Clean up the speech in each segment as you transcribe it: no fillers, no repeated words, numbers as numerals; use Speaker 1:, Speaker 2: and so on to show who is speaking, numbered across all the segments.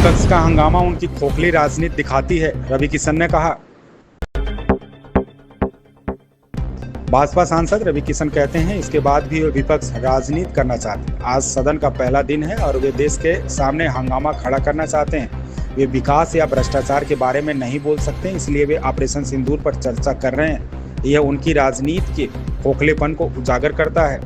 Speaker 1: विपक्ष का हंगामा उनकी खोखली राजनीति दिखाती है, रवि किशन ने कहा। भाजपा सांसद रवि किशन कहते हैं इसके बाद भी वे विपक्ष राजनीति करना चाहते हैं। आज सदन का पहला दिन है और वे देश के सामने हंगामा खड़ा करना चाहते हैं। वे विकास या भ्रष्टाचार के बारे में नहीं बोल सकते, इसलिए वे ऑपरेशन सिंदूर पर चर्चा कर रहे हैं। यह उनकी राजनीति के खोखलेपन को उजागर करता है।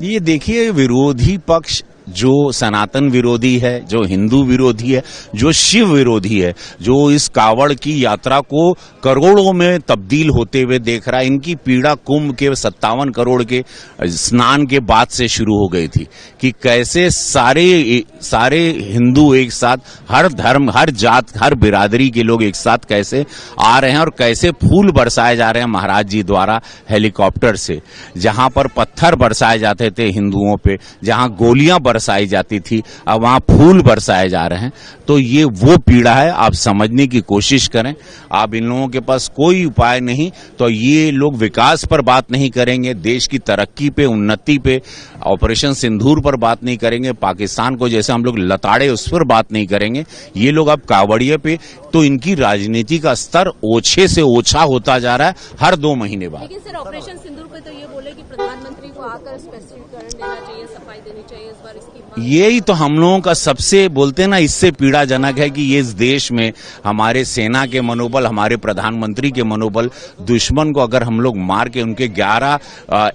Speaker 2: ये देखिए, विरोधी पक्ष जो सनातन विरोधी है, जो हिंदू विरोधी है, जो शिव विरोधी है, जो इस कावड़ की यात्रा को करोड़ों में तब्दील होते हुए देख रहा है, इनकी पीड़ा कुंभ के 57 करोड़ के स्नान के बाद से शुरू हो गई थी कि कैसे सारे हिंदू एक साथ, हर धर्म, हर जात, हर बिरादरी के लोग एक साथ कैसे आ रहे हैं और कैसे फूल बरसाए जा रहे हैं महाराज जी द्वारा हेलीकॉप्टर से। जहां पर पत्थर बरसाए जाते थे हिंदुओं पे, जहां गोलियां बरसाई जाती थी, अब वहां फूल बरसाए जा रहे हैं। तो ये वो पीड़ा है, आप समझने की कोशिश करें। आप इन लोगों के पास कोई उपाय नहीं, तो ये लोग विकास पर बात नहीं करेंगे, देश की तरक्की पे, उन्नति पे, ऑपरेशन सिंदूर पर बात नहीं करेंगे, पाकिस्तान को जैसे हम लोग लताड़े उस पर बात नहीं करेंगे। ये लोग अब कावड़िए पे, तो इनकी राजनीति का स्तर ओछे से ओछा होता जा रहा है हर 2 महीने बाद।
Speaker 3: लेकिन सर, ऑपरेशन सिंदूर पे तो ये बोले कि प्रधानमंत्री को आकर स्पष्टीकरण देना चाहिए, सफाई देनी चाहिए इस बार इसकी।
Speaker 2: यही तो हम लोगों का सबसे, बोलते ना, इससे पीड़ाजनक है कि ये इस देश में हमारे सेना के मनोबल, हमारे प्रधानमंत्री के मनोबल, दुश्मन को अगर हम लोग मार के उनके 11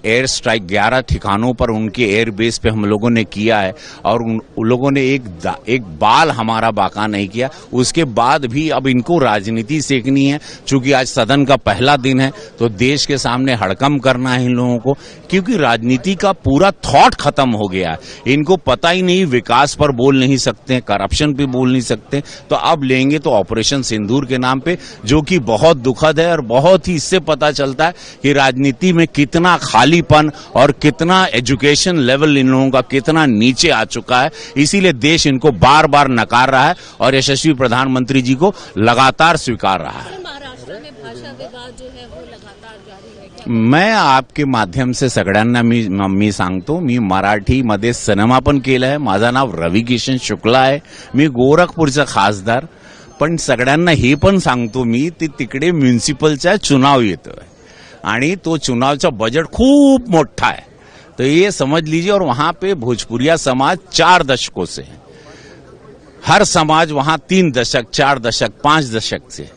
Speaker 2: एयर स्ट्राइक 11 ठिकानों पर उनके एयर बेस पे हम लोगों ने किया है और उन लोगों ने एक बाल हमारा बाका नहीं किया। उसके बाद भी अब इनको राजनीति सीखनी है। चूंकि आज सदन का पहला दिन है तो देश के सामने हड़कंप करना है इन लोगों को, क्योंकि राजनीति का पूरा थॉट खत्म हो गया है। इनको पता ही नहीं, विकास पर बोल नहीं सकते, करप्शन पे बोल नहीं सकते, तो अब लेंगे तो ऑपरेशन सिंदूर के नाम पे, जो कि बहुत दुखद है और बहुत ही इससे पता चलता है कि राजनीति में कितना खालीपन और कितना एजुकेशन लेवल इन लोगों का कितना नीचे आ चुका है। इसीलिए देश इनको बार बार नकार रहा है और यशस्वी प्रधानमंत्री जी को लगातार स्वीकार रहा है।
Speaker 3: महाराष्ट्र में भाषा विवाद जो है वो लगातार जारी है।
Speaker 2: मैं आपके माध्यम से सगळ्यांना मी सांगतो, मी मराठीमध्ये सिनेमा पण केला आहे। माझं नाव रवि किशन शुक्ला आहे, मी गोरखपूरचा खासदार। पण सगळ्यांना हे पण सांगतो मी, तिकडे म्युनिसिपलचा चुनाव येतोय आणि तो चुनावचा बजेट खूप मोठा है, तो ये समझ लीजिए। और वहां पे भोजपुरिया समाज 4 दशकों से है, हर समाज वहां 3 दशक, 4 दशक, 5 दशक से।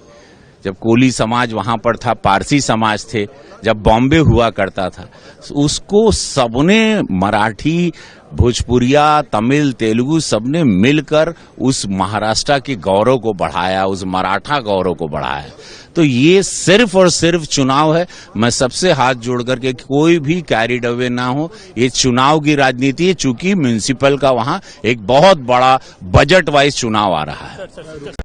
Speaker 2: जब कोली समाज वहां पर था, पारसी समाज थे, जब बॉम्बे हुआ करता था, उसको सबने, मराठी, भोजपुरिया, तमिल, तेलुगु, सबने मिलकर उस महाराष्ट्र के गौरव को बढ़ाया, उस मराठा गौरव को बढ़ाया। तो ये सिर्फ और सिर्फ चुनाव है। मैं सबसे हाथ जोड़ करके, कोई भी कैरिड अवे ना हो, ये चुनाव की राजनीति है। चूंकि म्युनिसिपल का वहां एक बहुत बड़ा बजट वाइज चुनाव आ रहा है।